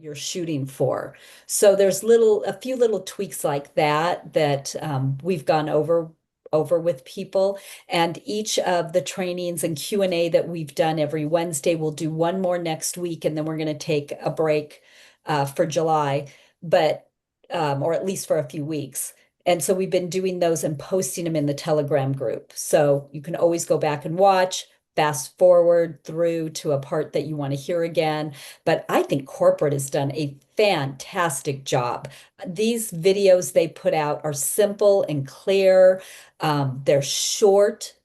you're shooting for. So there's a few little tweaks like that we've gone over with people. And each of the trainings and Q&A that we've done every Wednesday, we'll do one more next week, and then we're going to take a break for July, but or at least for a few weeks. And so we've been doing those and posting them in the Telegram group. So you can always go back and watch, fast forward through to a part that you want to hear again. But I think corporate has done a fantastic job. These videos they put out are simple and clear. They're short.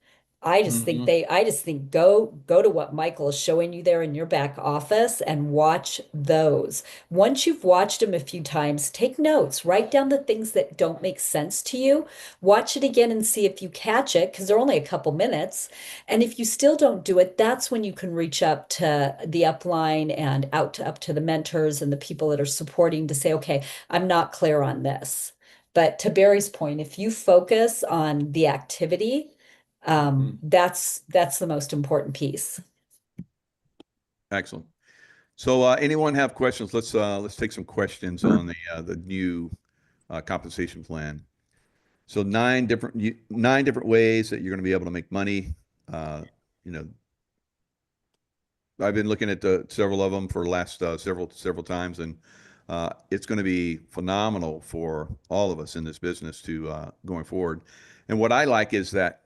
Hmm. I just think go to what Michael is showing you there in your back office and watch those. Once you've watched them a few times, take notes, write down the things that don't make sense to you, watch it again and see if you catch it, because they're only a couple minutes. And if you still don't do it, that's when you can reach up to the upline and up to the mentors and the people that are supporting to say, okay, I'm not clear on this. But to Barry's point, if you focus on the activity, Hmm. that's the most important piece. Excellent. So, anyone have questions? Let's take some questions on the new compensation plan. So nine different ways that you're going to be able to make money. Uh, you know, I've been looking at several of them for the last several times, and it's going to be phenomenal for all of us in this business to going forward. And what I like is that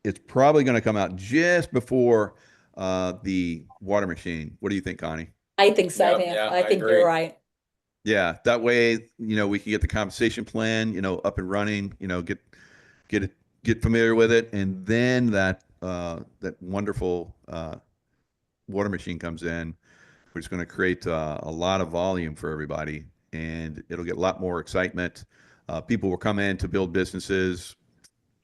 it's probably going to come out just before the water machine. What do you think, Connie? I think so. Yeah, yeah, I I think you're agree. right. Yeah, that way, we can get the compensation plan, up and running, get it, get familiar with it, and then that wonderful water machine comes in, which is going to create a lot of volume for everybody, and it'll get a lot more excitement. People will come in to build businesses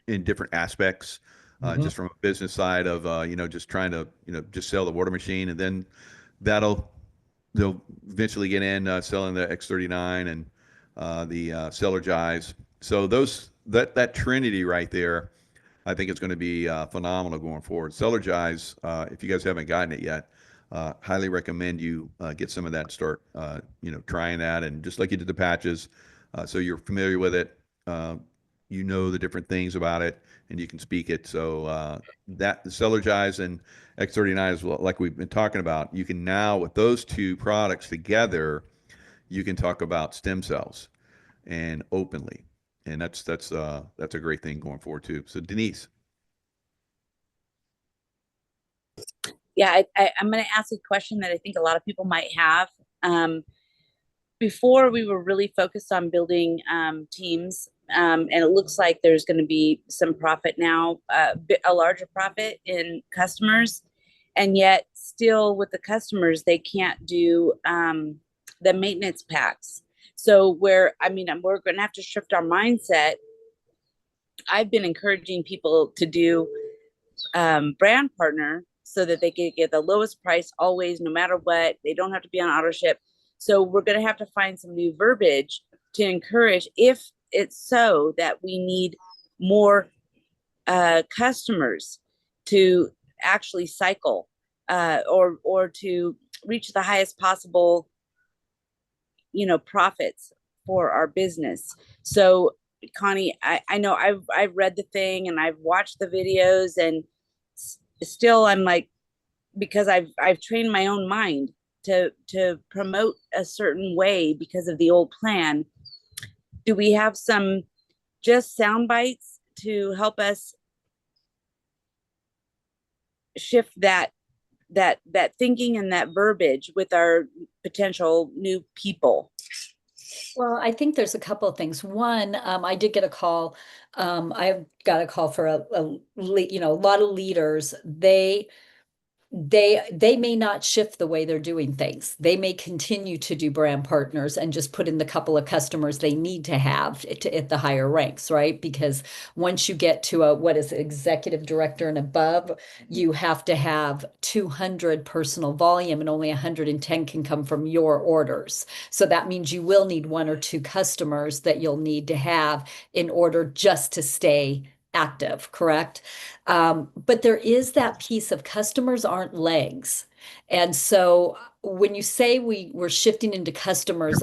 in different aspects, Hmm. just from a business side of just trying to just sell the water machine, and then that'll they'll eventually get in selling the X39 and the Celergize. So that trinity right there, I think it's going to be phenomenal going forward. Celergize, if you guys haven't gotten it yet, highly recommend you get some of that and start trying that, and just like you did the patches, so you're familiar with it. You know the different things about it, and you can speak it. So that the Celergize and X39 is like we've been talking about. You can now, with those two products together, you can talk about stem cells and openly, and that's a great thing going forward too. So Denise. Yeah, I'm going to ask a question that I think a lot of people might have. Um, Before, we were really focused on building teams, and it looks like there's going to be some profit now, a larger profit in customers, and yet still with the customers, they can't do the maintenance packs. So we're going to have to shift our mindset. I've been encouraging people to do brand partner so that they can get the lowest price always, no matter what. They don't have to be on auto ship. So we're going to have to find some new verbiage to encourage, if it's so that we need more customers to actually cycle, or to reach the highest possible profits for our business. So Connie, I know I've read the thing and I've watched the videos, and still I'm like, because I've trained my own mind to promote a certain way because of the old plan. Do we have some just sound bites to help us shift that thinking and that verbiage with our potential new people? Well, I think there's a couple of things. One, I did get a call. I got a call for a lot of leaders. They may not shift the way they're doing things. They may continue to do brand partners and just put in the couple of customers they need to have at the higher ranks, right? Because once you get to a what is it, executive director and above, you have to have 200 personal volume, and only 110 can come from your orders. So that means you will need one or two customers that you'll need to have in order just to stay active, correct? But there is that piece of customers aren't legs. And so when you say we're shifting into customers,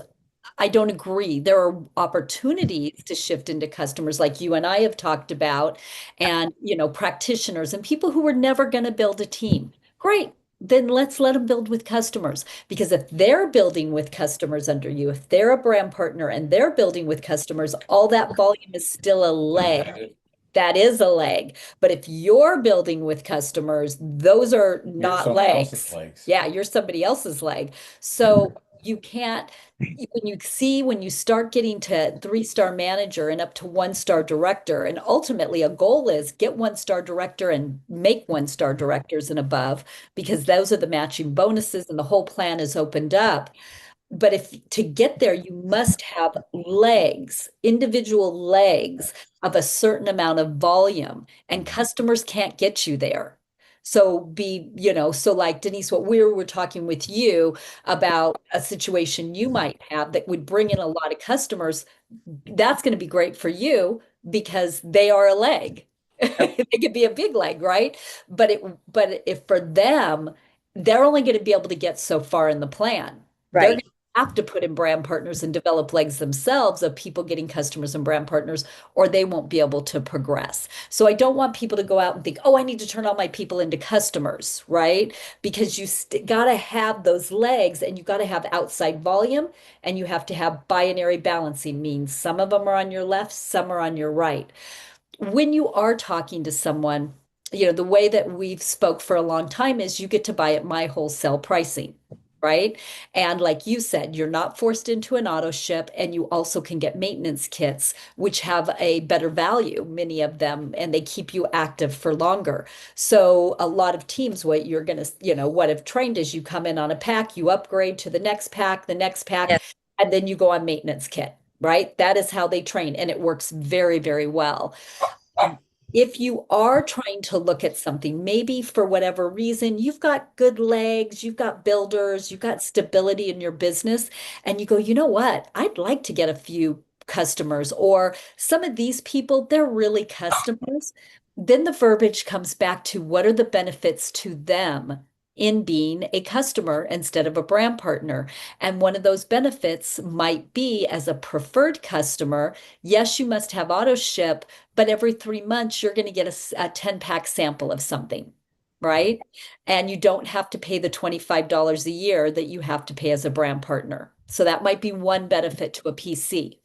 I don't agree. There are opportunities to shift into customers like you and I have talked about, and practitioners and people who were never going to build a team. Great. Then let's let them build with customers. Because if they're building with customers under you, if they're a brand partner and they're building with customers, all that volume is still a leg. That is a leg. But if you're building with customers, those are You're not somebody else's legs. legs. Yeah, you're somebody else's leg. So you can't, when you start getting to 3-star manager and up to 1-star director, and ultimately a goal is get 1-star director and make 1-star directors and above, because those are the matching bonuses and the whole plan is opened up. But if to get there, you must have legs, individual legs of a certain amount of volume, and customers can't get you there. So like Denise, what we were talking with you about a situation you might have that would bring in a lot of customers, that's going to be great for you because they are a leg. They could be a big leg, right? But if for them, they're only going to be able to get so far in the plan. They're Right. going to have to put in brand partners and develop legs themselves of people getting customers and brand partners, or they won't be able to progress. So I don't want people to go out and think, oh, I need to turn all my people into customers, right? Because you got to have those legs and you got to have outside volume and you have to have binary balancing, means some of them are on your left, some are on your right. When you are talking to someone, the way that we've spoke for a long time is you get to buy at my wholesale pricing, right? And like you said, you're not forced into an auto ship, and you also can get maintenance kits, which have a better value, many of them, and they keep you active for longer. So a lot of teams, what you're going to, what have trained is you come in on a pack, you upgrade to the next pack, Yes. and then you go on maintenance kit, right? That is how they train, and it works very, very well. If you are trying to look at something, maybe for whatever reason, you've got good legs, you've got builders, you've got stability in your business, and you go, you know what? I'd like to get a few customers, or some of these people, they're really customers. Then the verbiage comes back to what are the benefits to them in being a customer instead of a brand partner. And one of those benefits might be as a preferred customer, yes, you must have auto ship, but every 3 months you're going to get a 10-pack sample of something, right? And you don't have to pay the $25 a year that you have to pay as a brand partner. So that might be one benefit to a PC.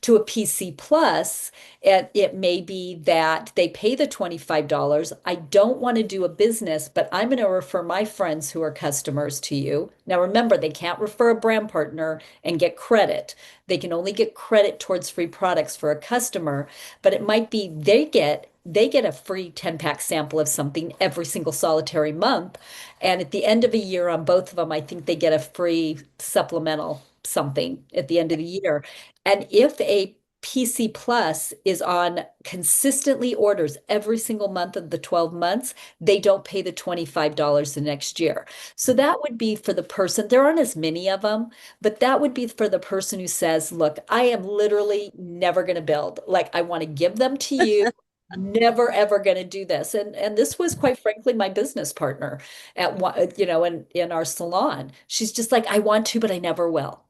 To a PC Plus, it may be that they pay the $25. I don't want to do a business, but I'm going to refer my friends who are customers to you. Now, remember, they can't refer a brand partner and get credit. They can only get credit towards free products for a customer, but it might be they get a free 10-pack sample of something every single solitary month. And at the end of a year on both of them, I think they get a free supplemental something at the end of the year. And if a PC Plus is on consistently orders every single month of the 12 months, they don't pay the $25 the next year. So that would be for the person, there aren't as many of them, but that would be for the person who says, look, I am literally never going to build. Like, I want to give them to you. Never ever going to do this. And this was quite frankly my business partner at one, in our salon. She's just like, I want to, but I never will.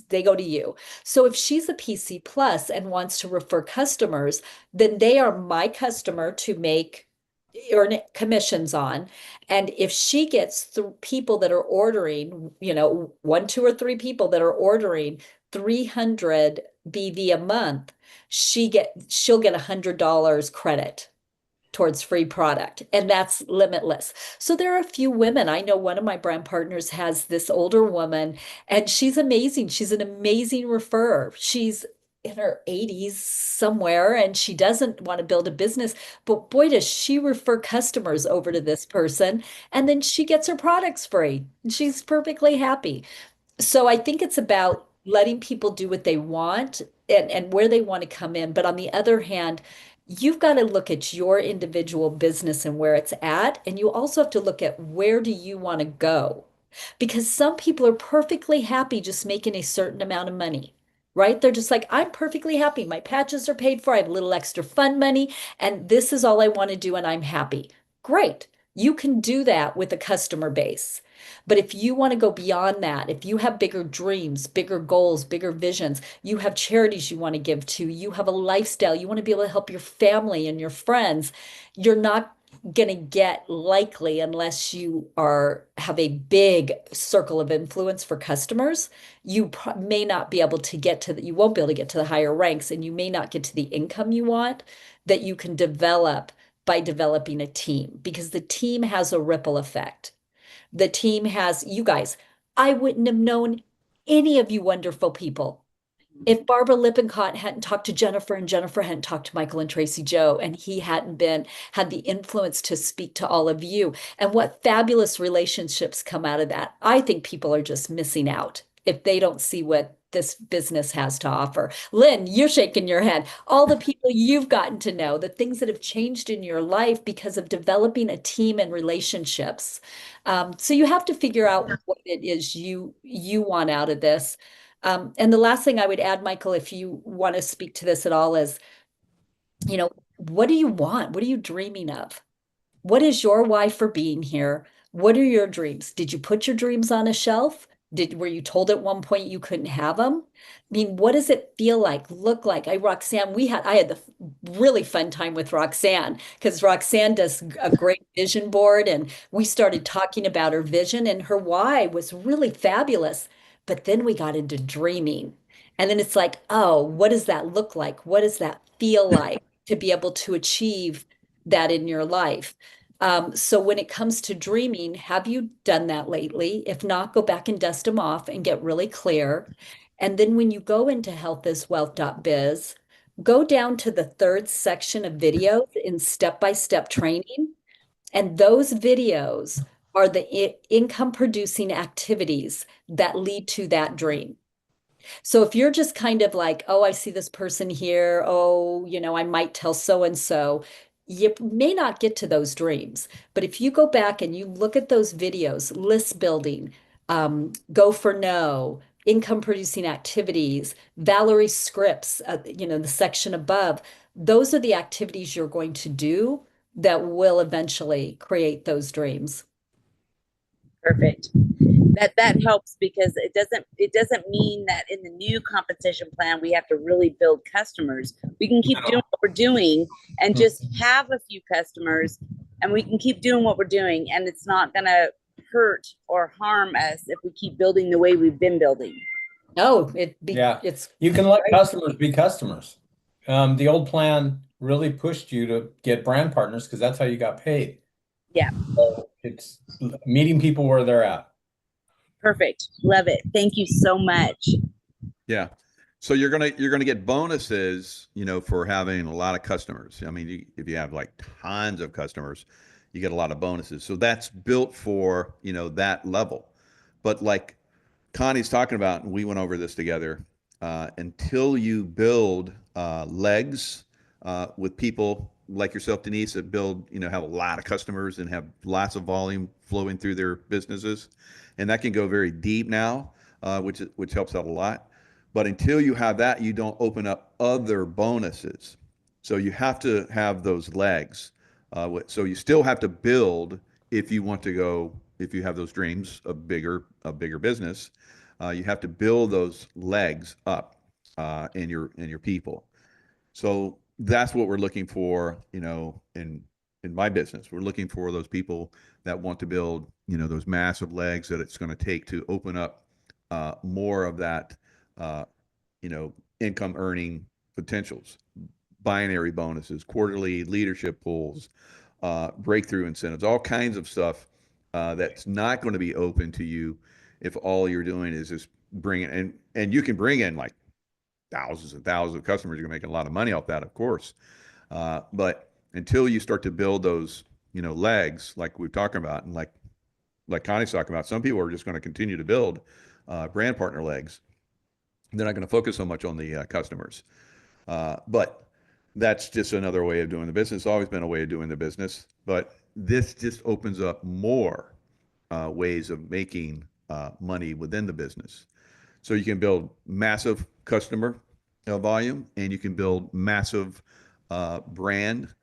They go to you. So if she's a PC Plus and wants to refer customers, then they are my customer to make earn commissions on. And if she gets people that are ordering, one, two, or three people that are ordering 300 BV a month, she'll get $100 credit towards free product, and that's limitless. So there are a few women. I know one of my brand partners has this older woman, and she's amazing. She's an amazing referrer. She's in her 80s somewhere, and she doesn't want to build a business, but boy, does she refer customers over to this person, and then she gets her products free. And she's perfectly happy. So I think it's about letting people do what they want and where they want to come in. But on the other hand, you've got to look at your individual business and where it's at. And you also have to look at where do you want to go? Because some people are perfectly happy just making a certain amount of money, right? They're just like, I'm perfectly happy. My patches are paid for. I have a little extra fun money, and this is all I want to do, and I'm happy. Great. You can do that with a customer base. But if you want to go beyond that, if you have bigger dreams, bigger goals, bigger visions, you have charities you want to give to, you have a lifestyle, you want to be able to help your family and your friends, you're not going to get likely unless you are have a big circle of influence for customers. You may not be able to get to you won't be able to get to the higher ranks, and you may not get to the income you want that you can develop by developing a team, because the team has a ripple effect. The team has you guys. I wouldn't have known any of you wonderful people if Barbara Lippincott hadn't talked to Jennifer and Jennifer hadn't talked to Michael and Tracy Joe, and he hadn't had the influence to speak to all of you. And what fabulous relationships come out of that. I think people are just missing out if they don't see what this business has to offer. Lynn, you're shaking your head. All the people you've gotten to know, the things that have changed in your life because of developing a team and relationships. So you have to figure out what it is you want out of this. And the last thing I would add, Michael, if you want to speak to this at all, is, what do you want? What are you dreaming of? What is your why for being here? What are your dreams? Did you put your dreams on a shelf? Were you told at one point you couldn't have them? I mean, what does it feel like, look like? Roxanne, I had the really fun time with Roxanne, because Roxanne does a great vision board, and we started talking about her vision, and her why was really fabulous. But then we got into dreaming. And then it's like, oh, what does that look like? What does that feel like to be able to achieve that in your life? So when it comes to dreaming, have you done that lately? If not, go back and dust them off and get really clear. And then when you go into healthiswealth.biz, go down to the third section of videos in step-by-step training. And those videos are the income producing activities that lead to that dream. So if you're just kind of like, oh, I see this person here, oh, I might tell so and so, you may not get to those dreams. But if you go back and you look at those videos, list building, go for no, income producing activities, Valerie scripts, the section above, those are the activities you're going to do that will eventually create those dreams. Perfect. That helps, because it doesn't mean that in the new compensation plan we have to really build customers. We can keep doing what we're doing and just have a few customers, and we can keep doing what we're doing, and it's not gonna hurt or harm us if we keep building the way we've been building. No, Yeah. it's You can let right. customers be customers. The old plan really pushed you to get brand partners because that's how you got paid. Yeah. So it's meeting people where they're at. Perfect. Love it. Thank you so much. Yeah. So you're gonna get bonuses, for having a lot of customers. I mean, if you have like tons of customers, you get a lot of bonuses. So that's built for, that level. But like Connie's talking about, and we went over this together, until you build legs with people like yourself, Denise, that have a lot of customers and have lots of volume flowing through their businesses, and that can go very deep now, which helps out a lot. But until you have that, you don't open up other bonuses. So you have to have those legs. So you still have to build if you want to go, if you have those dreams of a bigger business. You have to build those legs up in your people. So that's what we're looking for, in my business. We're looking for those people that want to build, those massive legs that it's going to take to open up more of that, income earning potentials, binary bonuses, quarterly leadership pools, breakthrough incentives, all kinds of stuff that's not going to be open to you if all you're doing is just bring it. And you can bring in like thousands and thousands of customers. You're making a lot of money off that, of course. But until you start to build those, legs, like we're talking about, and like Connie's talking about, some people are just going to continue to build brand partner legs. They're not going to focus so much on the customers. But that's just another way of doing the business. It's always been a way of doing the business, but this just opens up more ways of making money within the business. So you can build massive customer volume, and you can build massive brand,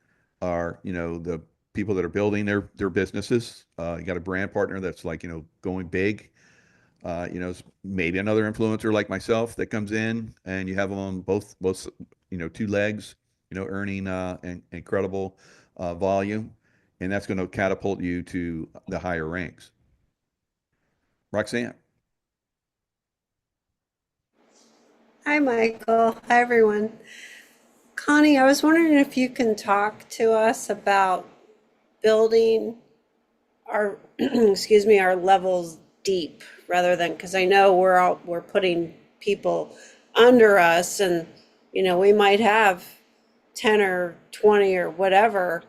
or the people that are building their businesses. You got a brand partner that's like, going big. Maybe another influencer like myself that comes in, and you have them on both, two legs, earning incredible volume, and that's going to catapult you to the higher ranks. Roxanne. Hi, Michael. Hi, everyone. Connie, I was wondering if you can talk to us about building our, excuse me, our levels deep rather than, because I know we're putting people under us and, we might have 10 or 20 or whatever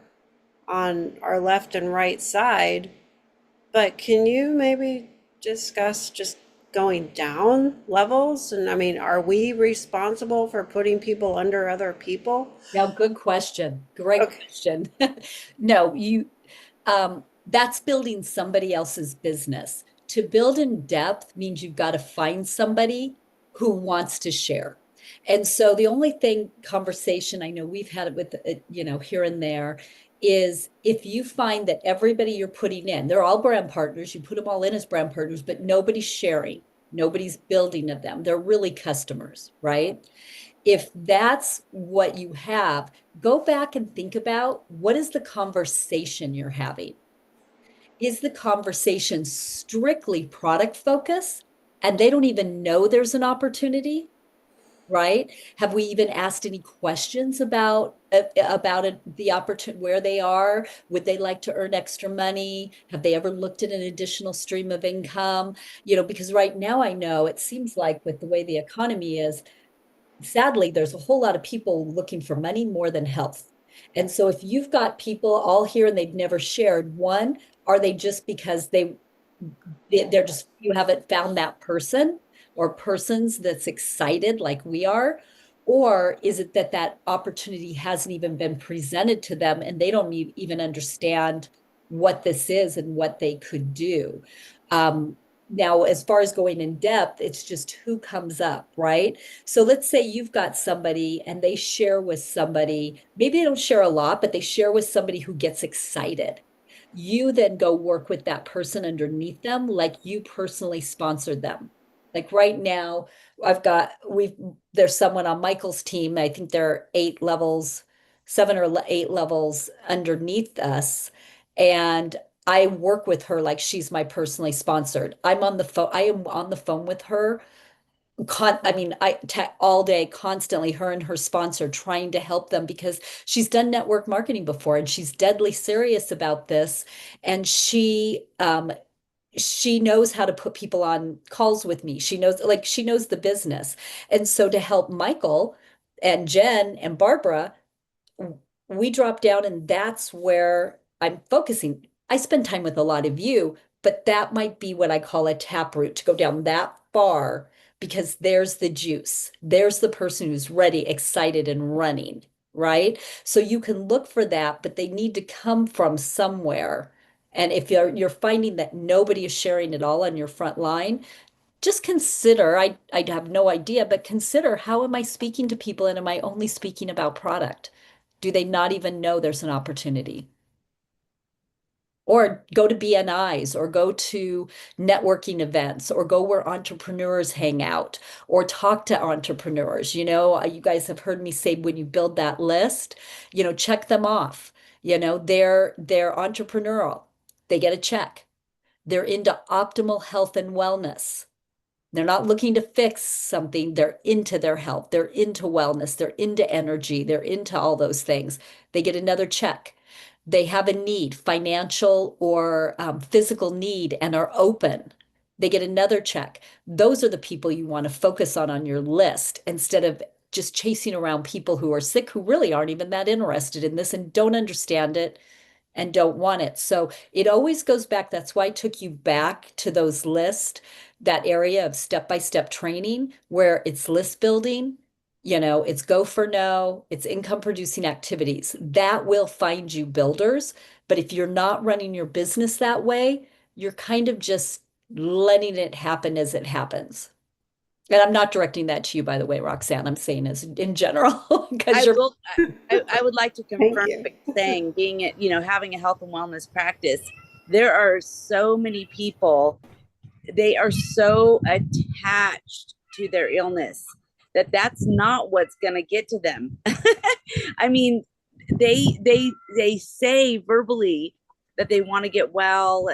on our left and right side. But can you maybe discuss just going down levels? And I mean, are we responsible for putting people under other people? Now, good question. Great Okay. question. No, that's building somebody else's business. To build in depth means you've got to find somebody who wants to share. And so the only conversation I know we've had it with, here and there, is if you find that everybody you're putting in, they're all brand partners, you put them all in as brand partners, but nobody's sharing, nobody's building of them. They're really customers, right? If that's what you have, go back and think about what is the conversation you're having. Is the conversation strictly product focus and they don't even know there's an opportunity? Right? Have we even asked any questions about the opportunity, where they are? Would they like to earn extra money? Have they ever looked at an additional stream of income? Because right now I know it seems like with the way the economy is, sadly, there's a whole lot of people looking for money more than health. And so if you've got people all here and they've never shared, one, are they just because they're just, you haven't found that person or persons that's excited like we are? Or is it that opportunity hasn't even been presented to them and they don't even understand what this is and what they could do? Now, as far as going in depth, it's just who comes up, right? So let's say you've got somebody and they share with somebody, maybe they don't share a lot, but they share with somebody who gets excited. You then go work with that person underneath them, like you personally sponsored them. Like right now, there's someone on Michael's team. I think there are 8 levels, 7 or 8 levels underneath us. And I work with her like she's my personally sponsored. I am on the phone with her. All day, constantly, her and her sponsor trying to help them because she's done network marketing before and she's deadly serious about this. And she knows how to put people on calls with me. She knows the business. And so to help Michael and Jen and Barbara, we drop down and that's where I'm focusing. I spend time with a lot of you, but that might be what I call a tap route to go down that far because there's the juice. There's the person who's ready, excited, and running, right? So you can look for that, but they need to come from somewhere. And if you're finding that nobody is sharing it all on your front line, just consider, I have no idea, but consider, how am I speaking to people and am I only speaking about product? Do they not even know there's an opportunity? Or go to BNIs or go to networking events or go where entrepreneurs hang out or talk to entrepreneurs. You guys have heard me say when you build that list, check them off. They're entrepreneurial. They get a check. They're into optimal health and wellness. They're not looking to fix something. They're into their health. They're into wellness. They're into energy. They're into all those things. They get another check. They have a need, financial or physical need, and are open. They get another check. Those are the people you want to focus on your list instead of just chasing around people who are sick, who really aren't even that interested in this and don't understand it and don't want it. So it always goes back. That's why I took you back to those lists, that area of step-by-step training where it's list building, it's go for no, it's income producing activities. That will find you builders. But if you're not running your business that way, you're kind of just letting it happen as it happens. And I'm not directing that to you, by the way, Roxanne. I'm saying as in general, because I you're will. I would like to Thank confirm you. what you're saying. Being it, having a health and wellness practice, there are so many people. They are so attached to their illness that that's not what's going to get to them. I mean, they say verbally that they want to get well,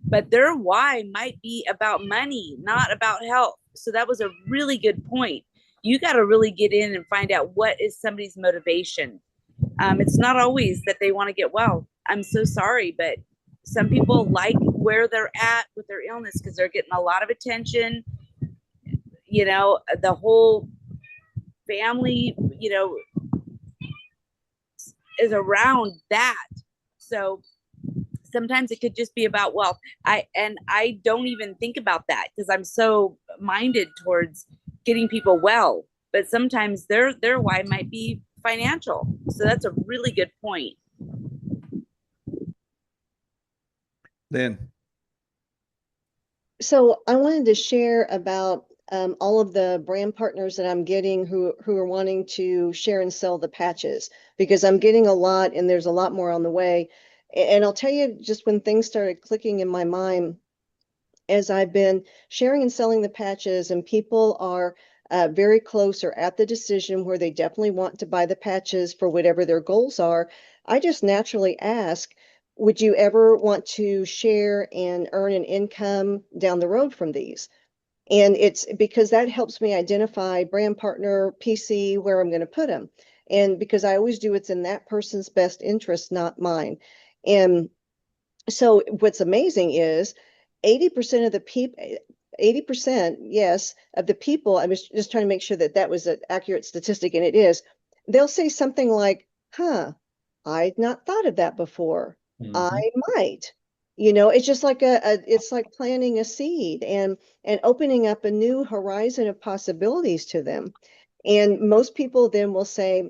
but their why might be about money, not about health. So that was a really good point. You got to really get in and find out what is somebody's motivation. It's not always that they want to get well. I'm so sorry, but some people like where they're at with their illness because they're getting a lot of attention. The whole family, is around that. So sometimes it could just be about wealth. I don't even think about that because I'm so minded towards getting people well. But sometimes their why might be financial. So that's a really good point. Then, So I wanted to share about all of the brand partners that I'm getting who are wanting to share and sell the patches, because I'm getting a lot and there's a lot more on the way. And I'll tell you, just when things started clicking in my mind, as I've been sharing and selling the patches, and people are very close or at the decision where they definitely want to buy the patches for whatever their goals are, I just naturally ask, would you ever want to share and earn an income down the road from these? And it's because that helps me identify brand partner, PC, where I'm going to put them. And because I always do what's in that person's best interest, not mine. And so what's amazing is 80% of the people, 80%, yes, of the people, I was just trying to make sure that that was an accurate statistic, and it is, they'll say something like, I'd not thought of that before. Mhm. I might. It's just like it's like planting a seed and opening up a new horizon of possibilities to them. And most people then will say,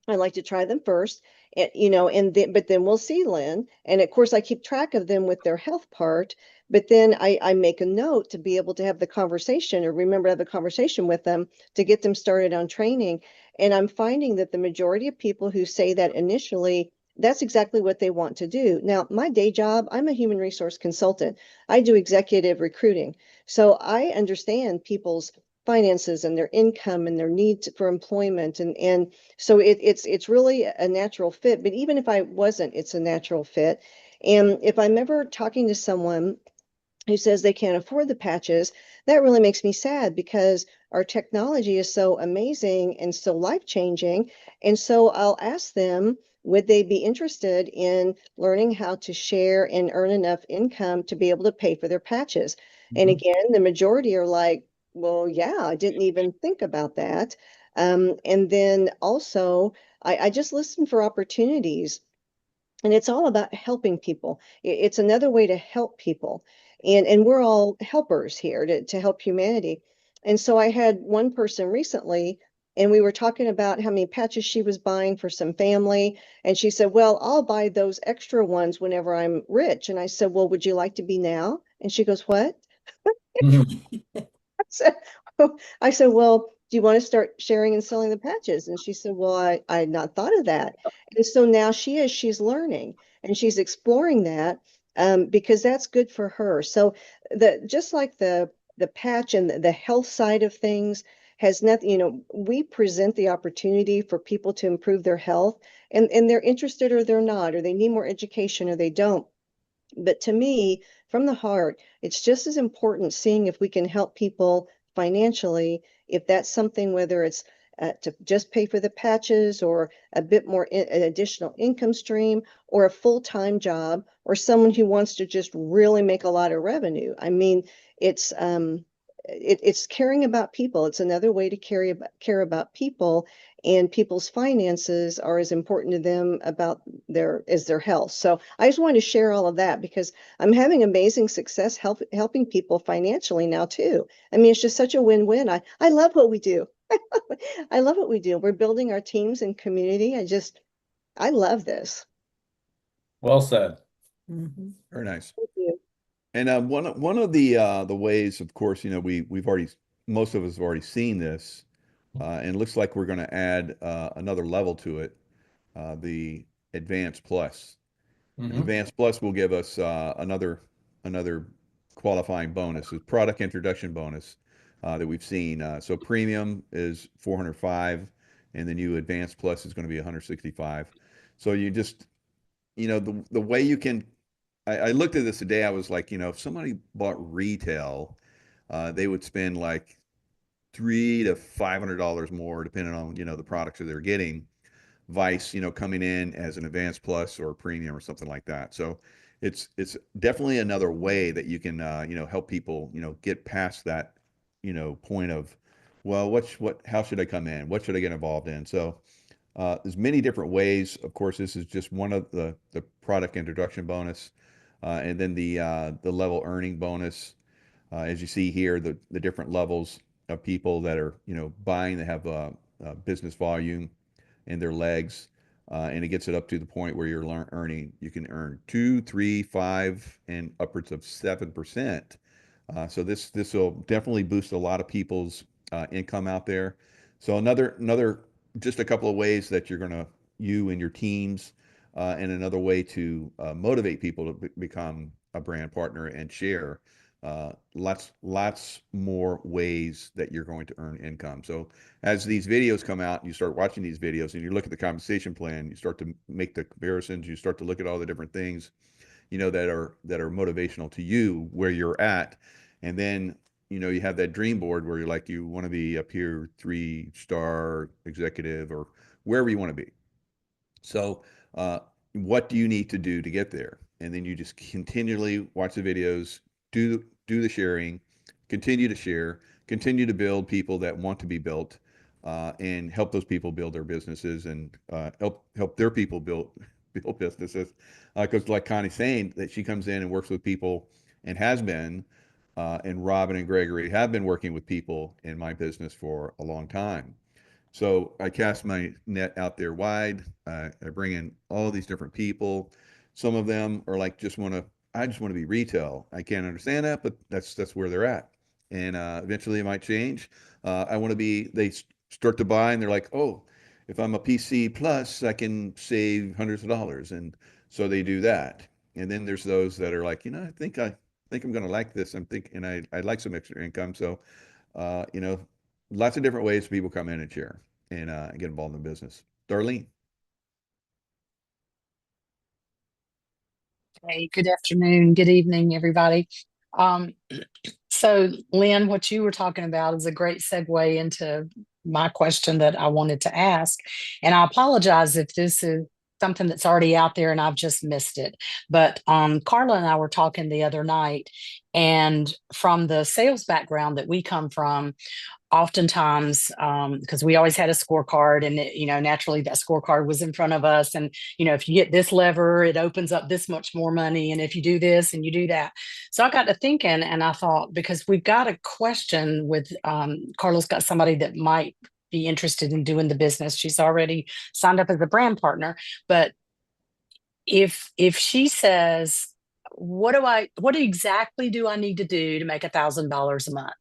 I like to try them first, but then we'll see, Lynn. And of course, I keep track of them with their health part, but then I make a note to be able to have the conversation or remember to have the conversation with them to get them started on training. And I'm finding that the majority of people who say that initially, that's exactly what they want to do. Now, my day job, I'm a human resource consultant. I do executive recruiting. So I understand people's finances and their income and their needs for employment and so it's really a natural fit. But even if I wasn't, it's a natural fit. And if I'm ever talking to someone who says they can't afford the patches, that really makes me sad because our technology is so amazing and so life-changing. And so I'll ask them, would they be interested in learning how to share and earn enough income to be able to pay for their patches? And Mhm. again, the majority are like, well, yeah, I didn't even think about that. And then also, I just listen for opportunities, and it's all about helping people. It's another way to help people, and we're all helpers here to help humanity. And so I had one person recently, and we were talking about how many patches she was buying for some family, and she said, well, I'll buy those extra ones whenever I'm rich. And I said, well, would you like to be now? And she goes, what? Mhm. I said, I said, well, do you want to start sharing and selling the patches? And she said, well, I had not thought of that. And so now she's learning and she's exploring that, because that's good for her. So just like the patch and the health side of things has nothing, we present the opportunity for people to improve their health, and they're interested or they're not, or they need more education or they don't. But to me, from the heart, it's just as important seeing if we can help people financially, if that's something, whether it's to just pay for the patches or a bit more an additional income stream or a full-time job or someone who wants to just really make a lot of revenue. I mean, it's it's caring about people. It's another way to care about people, and people's finances are as important to them about their health. So I just wanted to share all of that because I'm having amazing success helping people financially now too. I mean, it's just such a win-win. I love what we do. I love what we do. We're building our teams and community. I love this. Well said. Mhm. very nice. Thank you. And one of the ways, of course, we've already most of us have already seen this, and it looks like we're going to add another level to it, the Advanced Plus. And Mhm. Advanced Plus will give us another qualifying bonus, a product introduction bonus that we've seen. So Premium is 405, and the new Advanced Plus is going to be 165. So you just, the way you can, I looked at this today, I was like, if somebody bought retail, they would spend like $300 to $500 more, depending on, the products that they're getting. Vice, coming in as an Advanced Plus or Premium or something like that. So it's definitely another way that you can, help people, get past that, point of, well, how should I come in? What should I get involved in? So there's many different ways. Of course, this is just one of the product introduction bonus, and then the level earning bonus. As you see here, the different levels of people that are, buying, that have business volume in their legs, and it gets it up to the point where you're earning. You can earn 2, 3, 5, and upwards of 7%. So this will definitely boost a lot of people's income out there. So another just a couple of ways that you and your teams, and another way to motivate people to become a brand partner and share. Lots more ways that you're going to earn income. So as these videos come out and you start watching these videos and you look at the compensation plan, you start to make the comparisons, you start to look at all the different things, that are motivational to you where you're at. And then, you have that dream board where you're like, you want to be up here, 3-star executive or wherever you want to be. So, what do you need to do to get there? And then you just continually watch the videos, do the sharing, continue to share, continue to build people that want to be built, and help those people build their businesses, and help their people build businesses. Because like Connie's saying, that she comes in and works with people and has been, and Robin and Gregory have been working with people in my business for a long time. So I cast my net out there wide. I bring in all these different people. Some of them are like, I just want to be retail. I can't understand that, but that's where they're at. And eventually it might change. They start to buy and they're like, oh, if I'm a PC plus, I can save hundreds of dollars. And so they do that. And then there's those that are like, I think I'm going to like this. I'd like some extra income. So, uh, you know, lots of different ways people come in and share and get involved in the business. Darlene. Hey, good afternoon, good evening, everybody. Um, so Lynn, what you were talking about is a great segue into my question that I wanted to ask. And I apologize if this is something that's already out there and I've just missed it. But Carla and I were talking the other night, and from the sales background that we come from, oftentimes, because we always had a scorecard, and naturally that scorecard was in front of us, and if you get this lever, it opens up this much more money, and if you do this and you do that. So I got to thinking, and I thought, because we've got a question with Carla's got somebody that might be interested in doing the business. She's already signed up as a brand partner, but if she says, what exactly do I need to do to make $1,000 a month?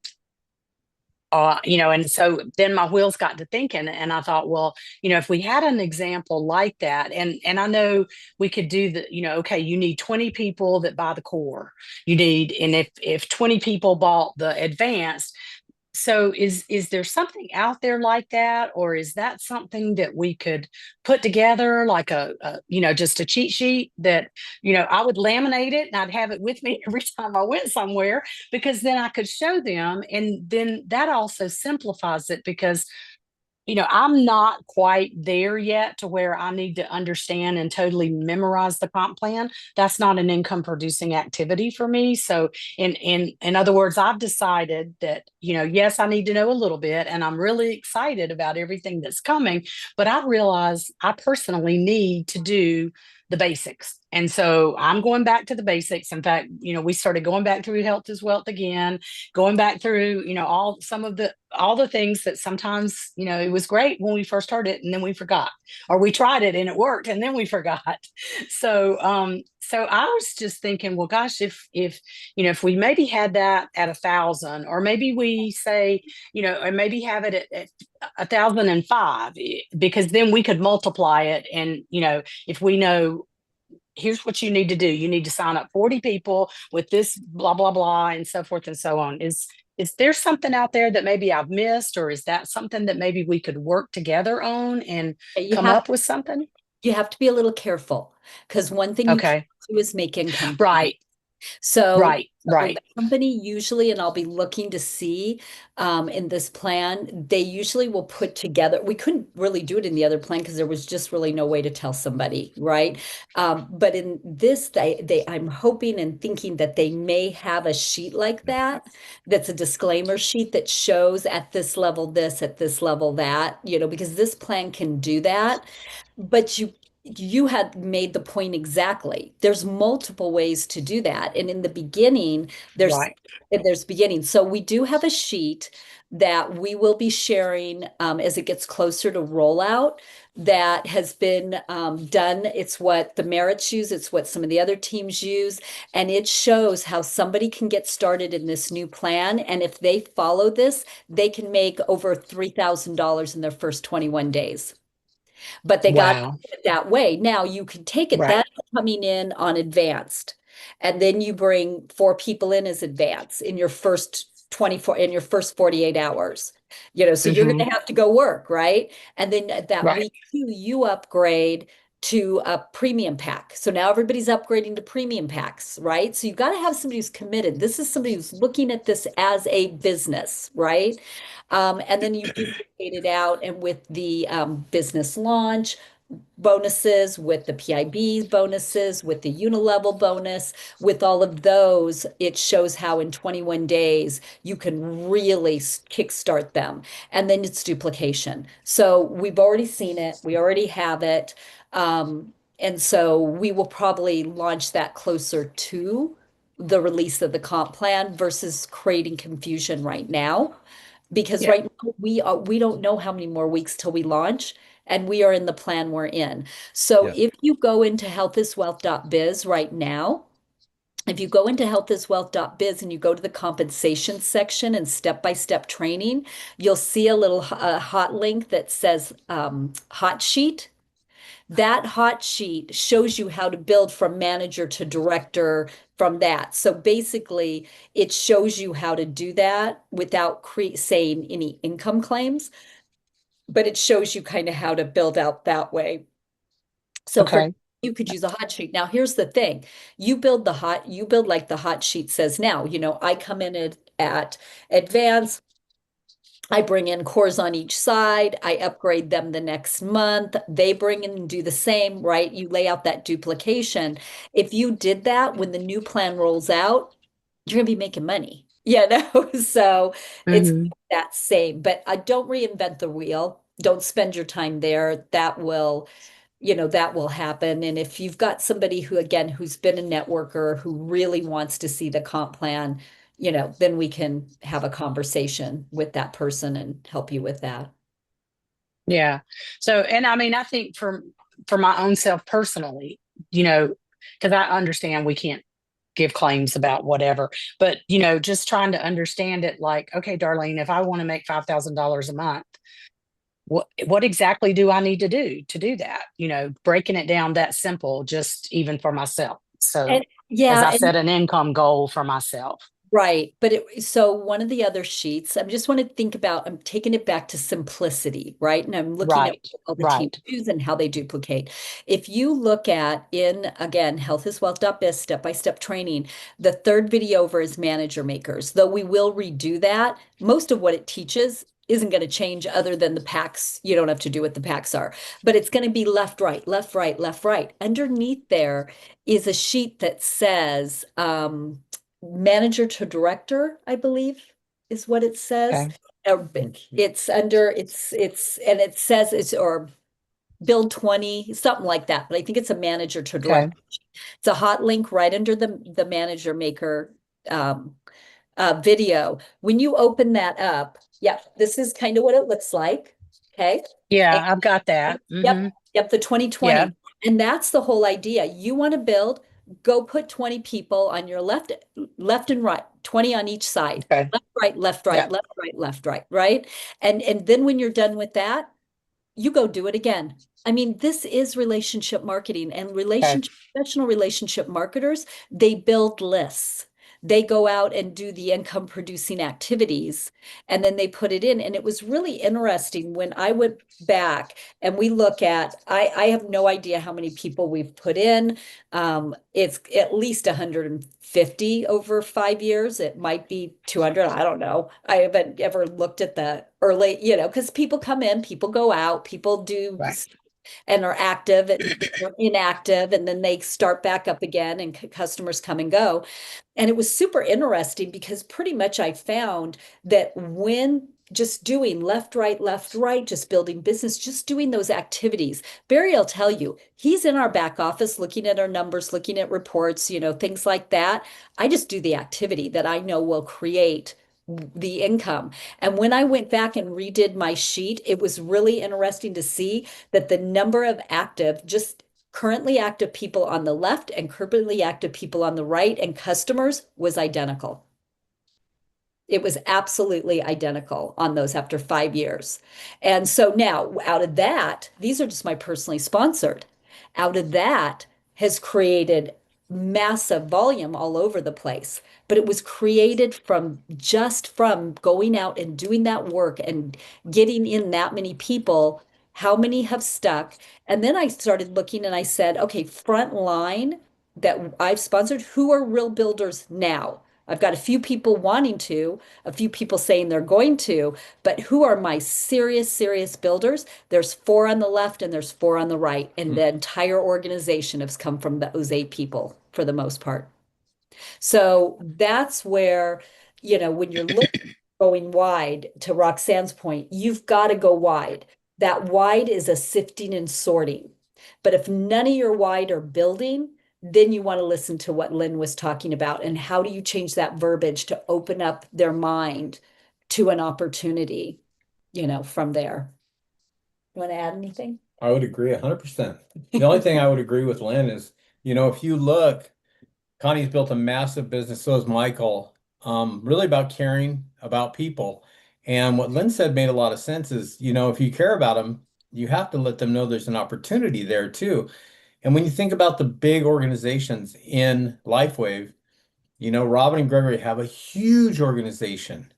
And so then my wheels got to thinking, and I thought, well, if we had an example like that, and I know we could do okay, you need 20 people that buy the core, and if 20 people bought the advanced. So is there something out there like that, or is that something that we could put together, like just a cheat sheet that, I would laminate it and I'd have it with me every time I went somewhere, because then I could show them, and then that also simplifies it, because I'm not quite there yet to where I need to understand and totally memorize the comp plan. That's not an income producing activity for me. So in other words, I've decided that, yes, I need to know a little bit, and I'm really excited about everything that's coming, but I realize I personally need to do the basics. And so I'm going back to the basics. In fact, we started going back through Health is Wealth again, going back through, all the things that sometimes, it was great when we first started and then we forgot, or we tried it and it worked and then we forgot. So So I was just thinking, well, gosh, if if we maybe had that at 1,000, or maybe we say, or maybe have it at 1,005, because then we could multiply it, and if we know, here's what you need to do. You need to sign up 40 people with this blah blah blah and so forth and so on. Is there something out there that maybe I've missed, or is that something that maybe we could work together on and You come have up with something? you have to be a little careful because one thing you can't Okay. do is make income. Right. So Right. so Right. the company usually, and I'll be looking to see in this plan, they usually will put together. We couldn't really do it in the other plan because there was just really no way to tell somebody, right? But in this, I'm hoping and thinking that they may have a sheet like that. That's a disclaimer sheet that shows at this level this, at this level that, because this plan can do that. But you had made the point exactly. There's multiple ways to do that. And in the beginning, Right. there's beginning. So we do have a sheet that we will be sharing as it gets closer to rollout that has been done. It's what the Merits use, it's what some of the other teams use, and it shows how somebody can get started in this new plan. And if they follow this, they can make over $3,000 in their first 21 days. But they got Wow. it that way. Now you can take it, Right. that's coming in on advanced. And then you bring 4 people in as advanced in your first 48 hours. So you're Mhm. going to have to go work, right? And then that Right. week 2, you upgrade to a premium pack. So now everybody's upgrading to premium packs, right? So you've got to have somebody who's committed. This is somebody who's looking at this as a business, right? And then you duplicate it out, and with the business launch bonuses, with the PIB bonuses, with the unilevel bonus, with all of those, it shows how in 21 days you can really kickstart them. And then it's duplication. So we've already seen it, we already have it. And so we will probably launch that closer to the release of the comp plan versus creating confusion right now. Because Yeah. right now we don't know how many more weeks till we launch, and we are in the plan we're in. So Yeah. if you go into healthiswealth.biz right now, if you go into healthiswealth.biz and you go to the compensation section and step-by-step training, you'll see a little hot link that says hot sheet. That hot sheet shows you how to build from manager to director from that. So basically, it shows you how to do that without saying any income claims, but it shows you kind of how to build out that way. So Okay. you could use a hot sheet. Now, here's the thing. You build like the hot sheet says now, I come in at advanced, I bring in cores on each side. I upgrade them the next month. They bring in and do the same, right? You lay out that duplication. If you did that when the new plan rolls out, you're going to be making money. So it's Mhm. that same, but I don't reinvent the wheel. Don't spend your time there. That will happen. And if you've got somebody who's been a networker who really wants to see the comp plan, then we can have a conversation with that person and help you with that. Yeah. So, and I mean, I think for my own self personally, because I understand we can't give claims about whatever, but just trying to understand it, like, okay, Darlene, if I want to make $5,000 a month, what exactly do I need to do that? Breaking it down that simple, just even for myself. So And as I and set an income goal for myself. right. But so one of the other sheets, I just want to think about, I'm taking it back to simplicity, right? And I'm looking at Right. all the teams Right. use and how they duplicate. If you look at again, healthiswealth.biz step-by-step training, the third video over is manager makers, though we will redo that. Most of what it teaches isn't going to change other than the packs. You don't have to do what the packs are, but it's going to be left, right, left, right, left, right. Underneath there is a sheet that says, manager to director, I believe is what it says. Okay. It's under, and it says or build 20, something like that. But I think it's a manager to Okay. director. It's a hot link right under the manager maker video. When you open that up, this is kind of what it looks like. Okay. Yeah, And I've got that. Yep, the 2020. Yeah. And that's the whole idea. You want to build go put 20 people on your left and right, 20 on each side. Okay. Left, right, left, right, Yeah. left, right, left, right, right? And then when you're done with that, you go do it again. I mean, this is relationship marketing, and professional relationship marketers, they build lists. They go out and do the income producing activities, and then they put it in. And it was really interesting when I went back and we look at, I have no idea how many people we've put in. It's at least 150 over 5 years. It might be 200. I don't know. I haven't ever looked at the early, because people come in, people go out, people do Right. and are active and they're inactive, and then they start back up again, and customers come and go. And it was super interesting because pretty much I found that when just doing left, right, just building business, just doing those activities. Barry will tell you, he's in our back office looking at our numbers, looking at reports, things like that. I just do the activity that I know will create the income. And when I went back and redid my sheet, it was really interesting to see that the number of just currently active people on the left and currently active people on the right and customers was identical. It was absolutely identical on those after 5 years. And so now out of that, these are just my personally sponsored. Out of that has created massive volume all over the place. But it was created from going out and doing that work and getting in that many people. How many have stuck? And then I started looking and I said, okay, front line that I've sponsored, who are real builders now? I've got a few people wanting to, a few people saying they're going to, but who are my serious, serious builders? There's 4 on the left and there's 4 on the right. And the entire organization has come from those 8 people for the most part. So that's where, when you're looking going wide, to Roxanne's point, you've got to go wide. That wide is a sifting and sorting. But if none of your wide are building, then you want to listen to what Lynn was talking about and how do you change that verbiage to open up their mind to an opportunity, from there. You want to add anything? I would agree 100%. The only thing I would agree with Lynn is, if you look, Connie's built a massive business, so has Michael, really about caring about people. And what Lynn said made a lot of sense is, if you care about them, you have to let them know there's an opportunity there too. And when you think about the big organizations in LifeWave, Robin and Gregory have a huge organization.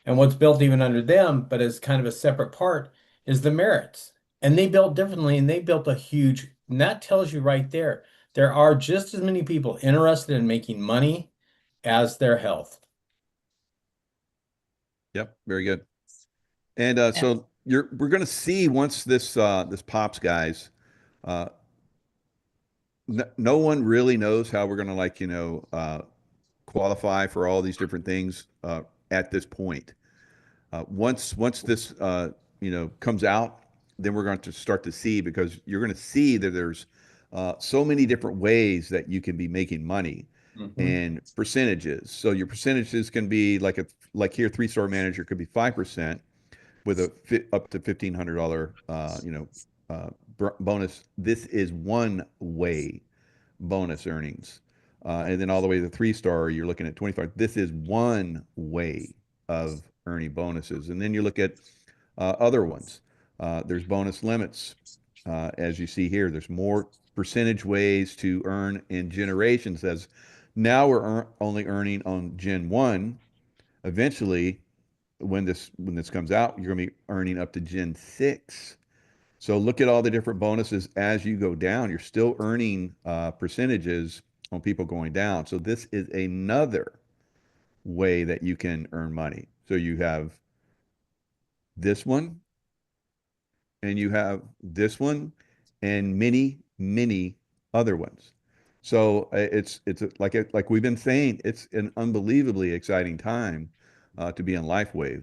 And what's built even under them, but as kind of a separate part, is the Merits. And they built differently, and they built and that tells you right there, there are just as many people interested in making money as their health. Yep, very good. And so we're going to see once this pops, guys. No one really knows how we're going to qualify for all these different things at this point. Once this comes out, then we're going to start to see, because you're going to see that there's so many different ways that you can be making money and percentages. So your percentages can be like here, 3-star manager could be 5% with up to $1,500 bonus. This is one way bonus earnings. And then all the way to the 3-star, you're looking at 25. This is one way of earning bonuses. And then you look at other ones. There's bonus limits. As you see here, there's more percentage ways to earn in generations. As now we're only earning on Gen 1. Eventually, when this comes out, you're going to be earning up to Gen 6. So look at all the different bonuses as you go down. You're still earning percentages on people going down. So this is another way that you can earn money. So you have this one, and you have this one, and many, many other ones. So it's like we've been saying, it's an unbelievably exciting time to be on LifeWave.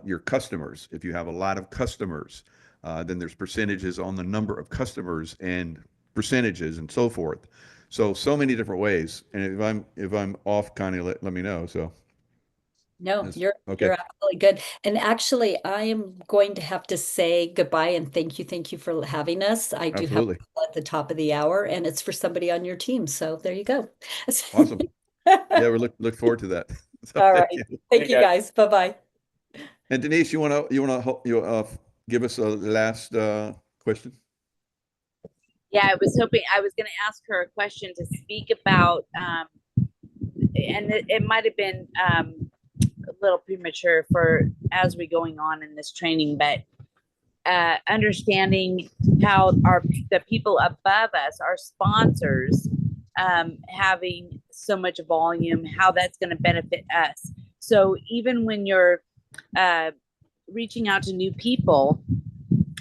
Your customers, if you have a lot of customers, then there's percentages on the number of customers and percentages and so forth. So many different ways. And if I'm off, Connie, let me know. So No, Yes. you're Okay. absolutely good. And actually, I am going to have to say goodbye and thank you for having us. I do have a Absolutely. call at the top of the hour, and it's for somebody on your team. So there you go. Awesome. Yeah, we look forward to that. So All thank right. you. Thank you, guys. Bye-bye. And Denise, give us a last question? Yeah, I was hoping I was going to ask her a question to speak about, and it might have been a little premature for as we going on in this training, but understanding how the people above us, our sponsors, having so much volume, how that's going to benefit us. So even when you're reaching out to new people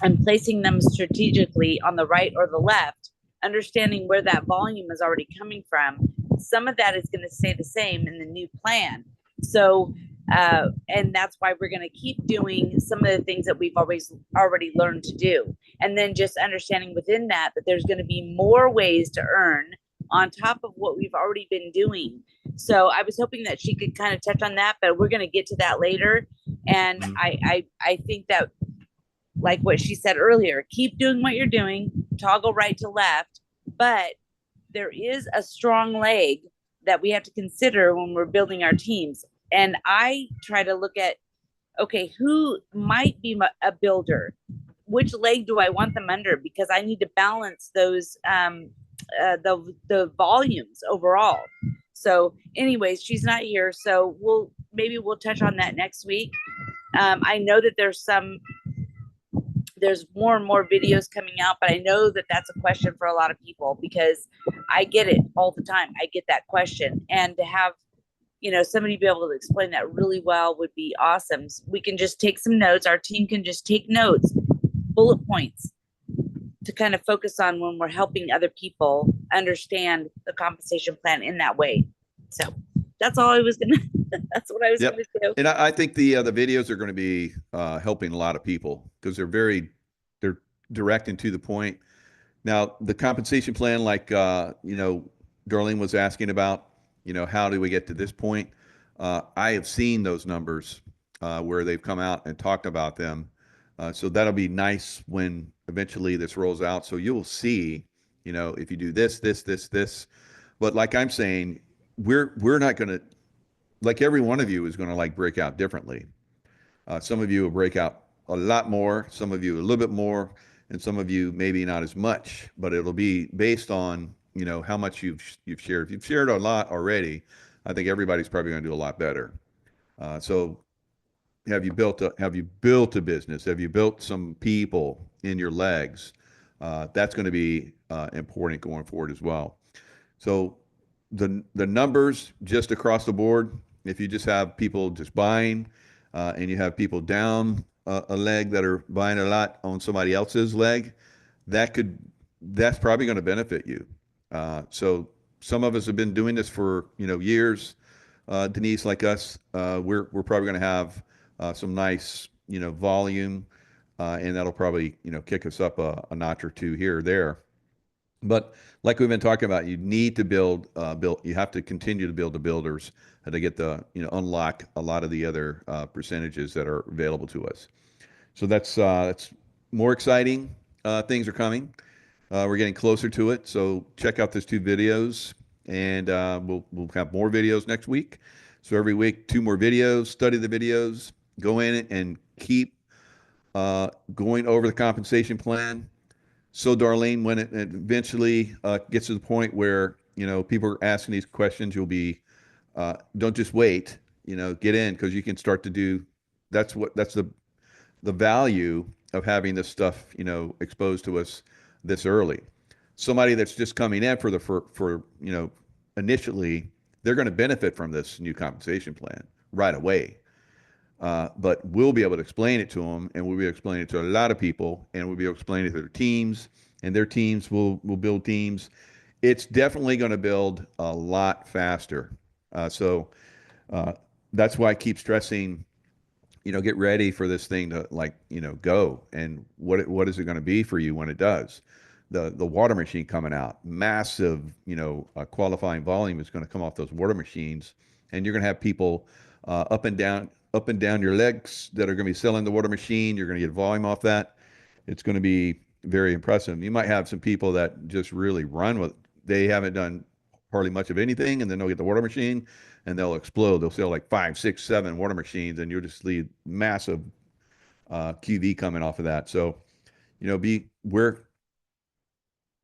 and placing them strategically on the right or the left, understanding where that volume is already coming from, some of that is going to stay the same in the new plan. So, and that's why we're going to keep doing some of the things that we've always already learned to do. And then just understanding within that, that there's going to be more ways to earn on top of what we've already been doing. So I was hoping that she could kind of touch on that, but we're going to get to that later. And I think that, like what she said earlier, keep doing what you're doing, toggle right to left, but there is a strong leg that we have to consider when we're building our teams. And I try to look at, okay, who might be a builder? Which leg do I want them under? Because I need to balance those, the volumes overall. So anyways, she's not here. So maybe we'll touch on that next week. I know that there's more and more videos coming out, but I know that that's a question for a lot of people because I get it all the time. I get that question, and to have, somebody be able to explain that really well would be awesome. We can just take some notes. Our team can just take notes, bullet points to kind of focus on when we're helping other people understand the compensation plan in that way. So that's all I was going to, that's what I was Yep. going to do. And I think the videos are going to be helping a lot of people because they're direct and to the point. Now, the compensation plan, like Darlene was asking about, how do we get to this point? I have seen those numbers where they've come out and talked about them. So that'll be nice when eventually this rolls out. So you'll see, if you do this, but like I'm saying, we're not going to, like every one of you is going to like break out differently. Some of you will break out a lot more, some of you a little bit more, and some of you maybe not as much, but it'll be based on, how much you've shared. If you've shared a lot already, I think everybody's probably going to do a lot better. So have you built a business? Have you built some people in your legs? That's going to be important going forward as well. So the numbers just across the board, if you just have people just buying and you have people down a leg that are buying a lot on somebody else's leg, that's probably going to benefit you. So some of us have been doing this for years. Denise, like us, we're probably going to have some nice volume, and that'll probably kick us up a notch or two here or there. But like we've been talking about, you need to build. You have to continue to build the builders to get unlock a lot of the other percentages that are available to us. So that's more exciting. Things are coming. We're getting closer to it. So check out those 2 videos, and we'll have more videos next week. So every week, 2 more videos. Study the videos. Go in and keep going over the compensation plan. So Darlene, when it eventually gets to the point where people are asking these questions, you'll be don't just wait. Get in, because you can start to do. That's the value of having this stuff exposed to us this early. Somebody that's just coming in for initially, they're going to benefit from this new compensation plan right away. But we'll be able to explain it to them, and we'll be able to explain it to a lot of people, and we'll be able to explain it to their teams, and their teams will build teams. It's definitely going to build a lot faster. So that's why I keep stressing, get ready for this thing to go. And what is it going to be for you when it does? The water machine coming out, massive, qualifying volume is going to come off those water machines, and you're going to have people up and down your legs that are going to be selling the water machine. You're going to get volume off that. It's going to be very impressive. You might have some people that just really run with, they haven't done hardly much of anything, and then they'll get the water machine and they'll explode. They'll sell like 5, 6, 7 water machines, and you'll just leave massive QV coming off of that. So,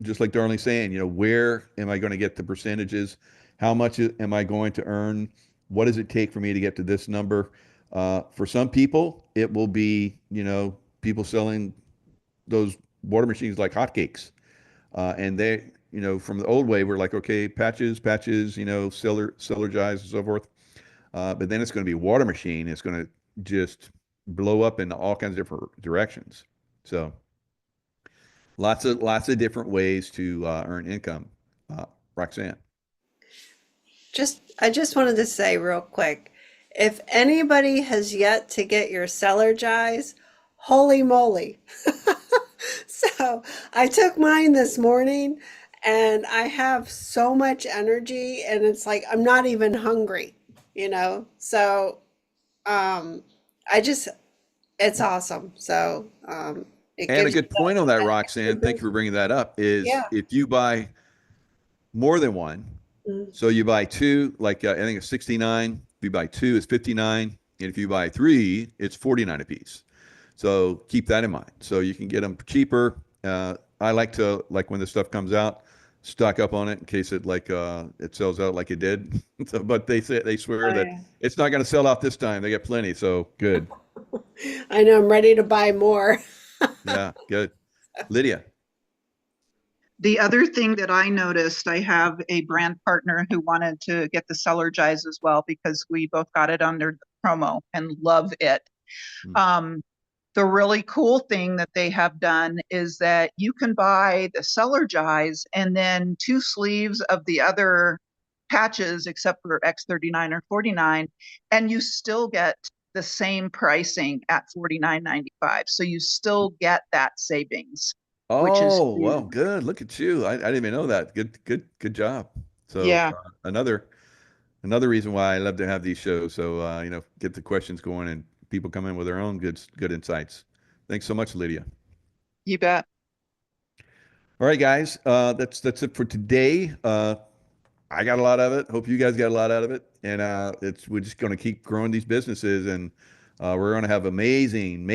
just like Darlene's saying, where am I going to get the percentages? How much am I going to earn? What does it take for me to get to this number? For some people, it will be, people selling those water machines like hotcakes. And they, from the old way, we're like, okay, patches, cellar jives and so forth. But then it's going to be a water machine. It's going to just blow up in all kinds of different directions. So lots of different ways to earn income. Roxanne. I just wanted to say real quick, if anybody has yet to get your Cellargize, holy moly. So I took mine this morning and I have so much energy and it's like I'm not even hungry, So it's awesome. So it And a gives you good point on that, extra Roxanne, thank you for bringing that up, is Yeah. if you buy more than one, Mhm. so you buy two, like I think it's 69. If you buy two, it's 59. And if you buy three, it's 49 a piece. So keep that in mind. So you can get them cheaper. I like when this stuff comes out, stock up on it in case it it sells out like it did. But they swear Oh, that yeah. it's not going to sell out this time. They got plenty. So good. I know I'm ready to buy more. Yeah, good. Lydia. The other thing that I noticed, I have a brand partner who wanted to get the Cellargize as well because we both got it under promo and love it. The really cool thing that they have done is that you can buy the Cellargize and then 2 sleeves of the other patches except for X39 or 49, and you still get the same pricing at $49.95. So you still get that savings. Which is Oh, well, huge. good. Look at you. I didn't even know that. Good job. So Yeah. another reason why I love to have these shows. So get the questions going and people come in with their own good insights. Thanks so much, Lydia. You bet. All right, guys. That's it for today. I got a lot of it. Hope you guys got a lot out of it. And we're just going to keep growing these businesses, and we're going to have amazing,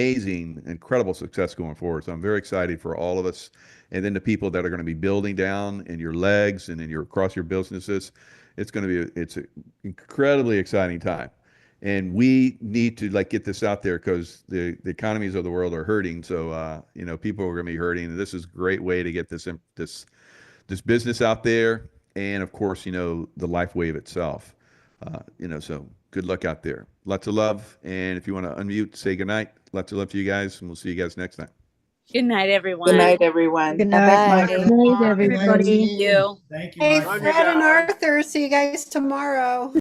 incredible success going forward. So I'm very excited for all of us, and then the people that are going to be building down in your legs and across your businesses. It's going to be it's an incredibly exciting time, and we need to get this out there because the economies of the world are hurting. So people are going to be hurting, and this is a great way to get this business out there. And of course, the LifeWave itself. So good luck out there. Lots of love. And if you want to unmute, say goodnight. Lots of love to you guys, and we'll see you guys next time. Good night, everyone. Good night, everyone. Good night, Bye. Michael. Night, everybody. Thank you. Thank you, Hey, Michael. Fred and Arthur, see you guys tomorrow.